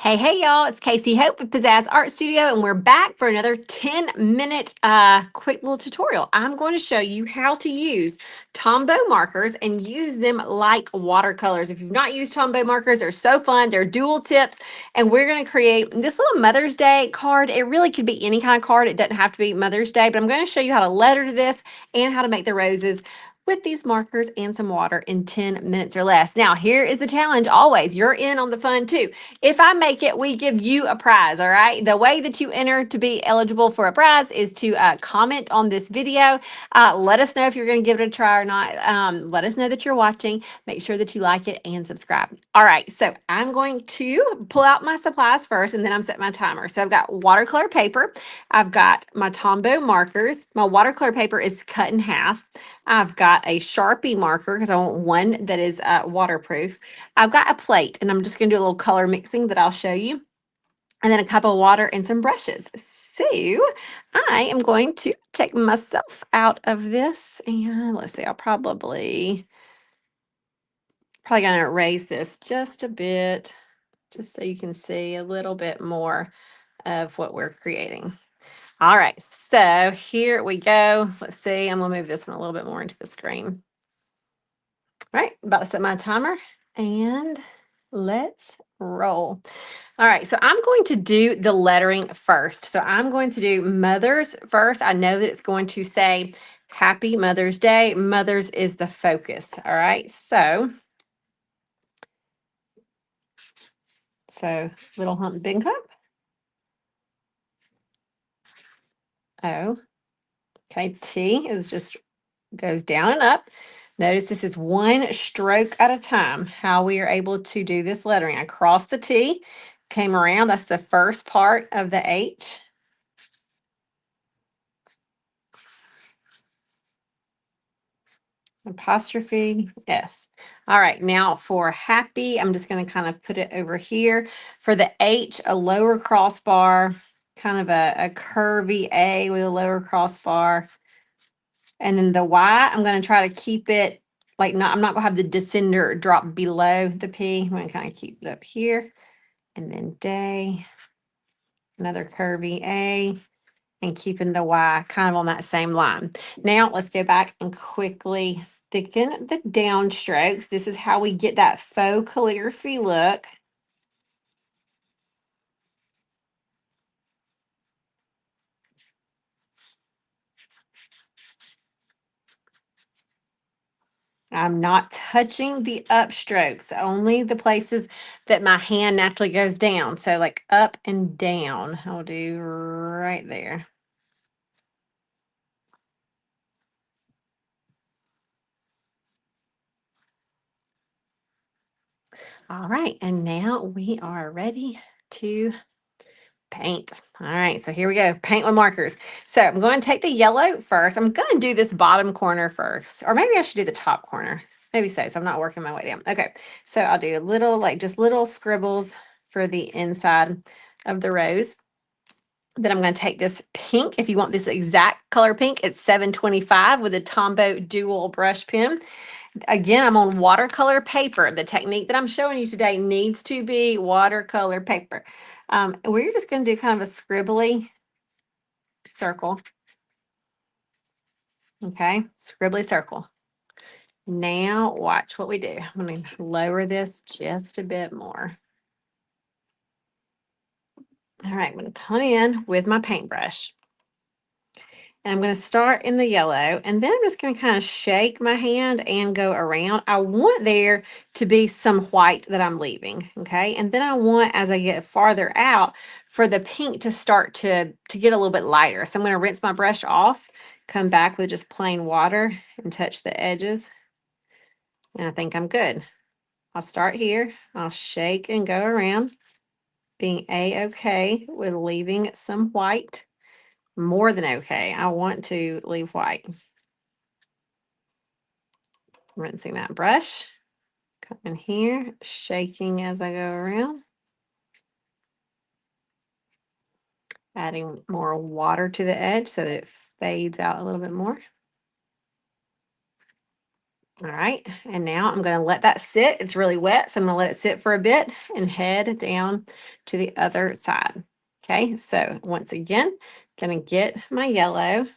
Hey, y'all, it's Casey Hope with Pizzazz Art Studio, and we're back for another 10-minute quick little tutorial. I'm going to show you how to use Tombow markers and use them like watercolors. If you've not used Tombow markers, they're so fun. They're dual tips, and we're going to create this little Mother's Day card. It really could be any kind of card. It doesn't have to be Mother's Day, but I'm going to show you how to letter this and how to make the roses with these markers and some water in 10 minutes or less. Now, here is the challenge always. You're in on the fun too. If I make it, we give you a prize, all right? The way that you enter to be eligible for a prize is to comment on this video. Let us know if you're going to give it a try or not. Let us know that you're watching. Make sure that you like it and subscribe. All right, so I'm going to pull out my supplies first, and then I'm setting my timer. So I've got watercolor paper. I've got my Tombow markers. My watercolor paper is cut in half. I've got a Sharpie marker because I want one that is waterproof. I've got a plate, and I'm just going to do a little color mixing that I'll show you, and then a cup of water and some brushes. So I am going to take myself out of this, and let's see, I'll probably going to erase this just a bit, just so you can see a little bit more of what we're creating. All right, so here we go. Let's see, I'm gonna move this one a little bit more into the screen. All right, about to set my timer and let's roll. All right, so I'm going to do the lettering first. So I'm going to do Mother's first. I know that it's going to say Happy Mother's Day. Mother's is the focus. All right, so little hump, big hump. O. Okay, T is just goes down and up. Notice this is one stroke at a time, how we are able to do this lettering. I crossed the T, came around. That's the first part of the H. Apostrophe S. All right, now for happy, I'm just going to kind of put it over here. For the H, a lower crossbar, kind of a curvy A with a lower crossbar. And then the Y, I'm going to try to keep it like I'm not going to have the descender drop below the P. I'm going to kind of keep it up here. And then day, another curvy A, and keeping the Y kind of on that same line. Now let's go back and quickly thicken the downstrokes. This is how we get that faux calligraphy look. I'm not touching the upstrokes, only the places that my hand naturally goes down. So like up and down, I'll do right there. All right, and now we are ready to paint. All right, so here we go. Paint with markers. So I'm going to take the yellow first. I'm going to do this bottom corner first, or maybe I should do the top corner. Maybe so. So I'm not working my way down. Okay, so I'll do a little, like just little scribbles for the inside of the rose. Then I'm going to take this pink. If you want this exact color pink, it's 725 with a Tombow dual brush pen. Again, I'm on watercolor paper. The technique that I'm showing you today needs to be watercolor paper. We're just going to do kind of a scribbly circle. Okay, scribbly circle. Now watch what we do. I'm going to lower this just a bit more. All right, I'm going to come in with my paintbrush. And I'm going to start in the yellow, and then I'm just going to kind of shake my hand and go around. I want there to be some white that I'm leaving, okay? And then I want, as I get farther out, for the pink to start to get a little bit lighter. So I'm going to rinse my brush off, come back with just plain water and touch the edges. And I think I'm good. I'll start here. I'll shake and go around, being A-okay with leaving some white. More than okay. I want to leave white. Rinsing that brush. Come in here, shaking as I go around. Adding more water to the edge so that it fades out a little bit more. All right, and now I'm going to let that sit. It's really wet, so I'm going to let it sit for a bit and head down to the other side. Okay, so once again, going to get my yellow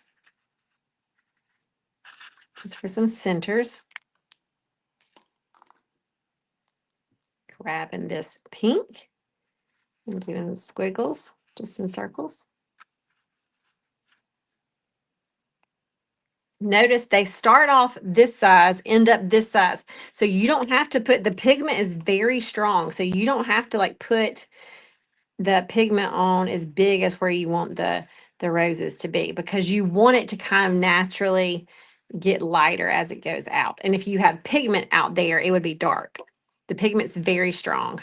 just for some centers. Grabbing this pink and doing squiggles, just in circles. Notice they start off this size, end up this size. So you don't have to put, the pigment is very strong. So you don't have to like put the pigment on as big as where you want the roses to be, because you want it to kind of naturally get lighter as it goes out. And if you have pigment out there, it would be dark. The pigment's very strong.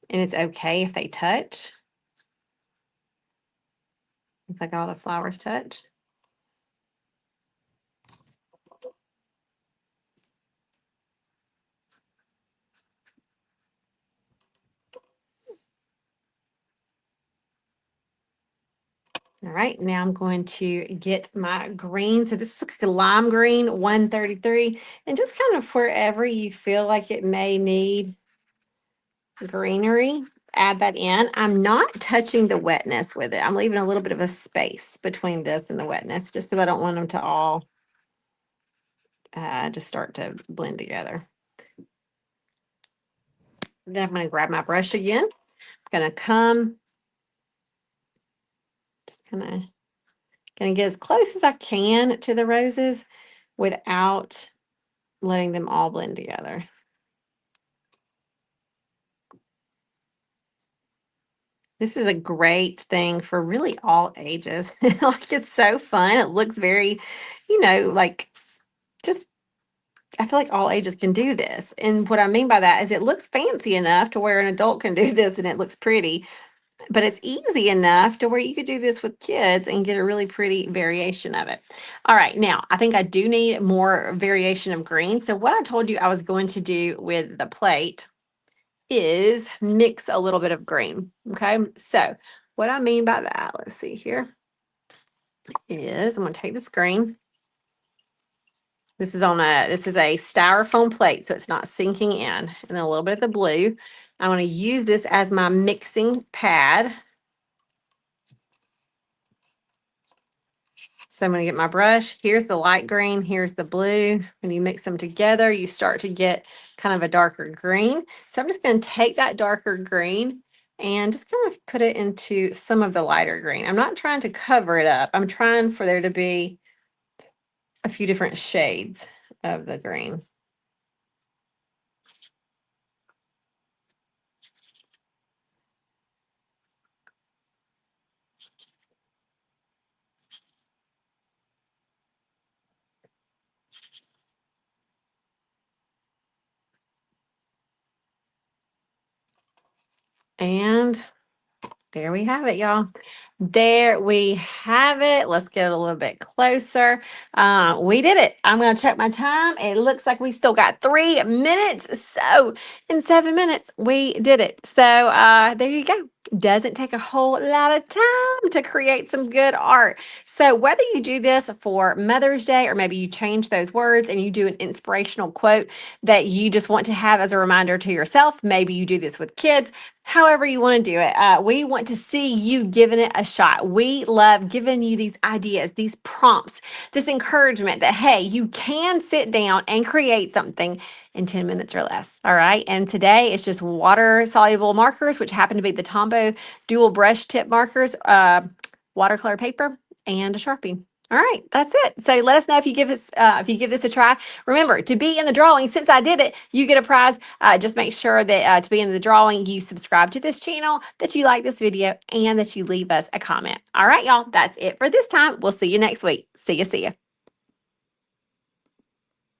And it's okay if they touch. It's like all the flowers touch. All right, now I'm going to get my green. So this is like a lime green, 133, and just kind of wherever you feel like it may need greenery, add that in. I'm not touching the wetness with it. I'm leaving a little bit of a space between this and the wetness, just because I don't want them to all just start to blend together. Then I'm going to grab my brush again. I'm going to come, just kind of going to get as close as I can to the roses without letting them all blend together. This is a great thing for really all ages. Like, it's so fun. It looks very, like just, I feel like all ages can do this. And what I mean by that is it looks fancy enough to where an adult can do this and it looks pretty, but it's easy enough to where you could do this with kids and get a really pretty variation of it. All right, now I think I do need more variation of green. So what I told you I was going to do with the plate is mix a little bit of green. Okay, so what I mean by that, let's see here, is I'm going to take this green. This is a styrofoam plate, so it's not sinking in. And then a little bit of the blue. I'm going to use this as my mixing pad. So I'm going to get my brush. Here's the light green. Here's the blue. When you mix them together, you start to get kind of a darker green. So I'm just going to take that darker green and just kind of put it into some of the lighter green. I'm not trying to cover it up. I'm trying for there to be a few different shades of the green. And there we have it, y'all. There we have it. Let's get a little bit closer. We did it. I'm going to check my time. It looks like we still got 3 minutes. So in 7 minutes, we did it. So there you go. Doesn't take a whole lot of time to create some good art. So whether you do this for Mother's Day, or maybe you change those words and you do an inspirational quote that you just want to have as a reminder to yourself, maybe you do this with kids, however you want to do it. We want to see you giving it a shot. We love giving you these ideas, these prompts, this encouragement that, hey, you can sit down and create something in 10 minutes or less. All right. And today it's just water soluble markers, which happen to be the Tombow dual brush tip markers, watercolor paper, and a Sharpie. All right, that's it. So let us know if you give this a try. Remember, to be in the drawing, since I did it, you get a prize. Just make sure that to be in the drawing, you subscribe to this channel, that you like this video, and that you leave us a comment. All right, y'all, that's it for this time. We'll see you next week. See ya.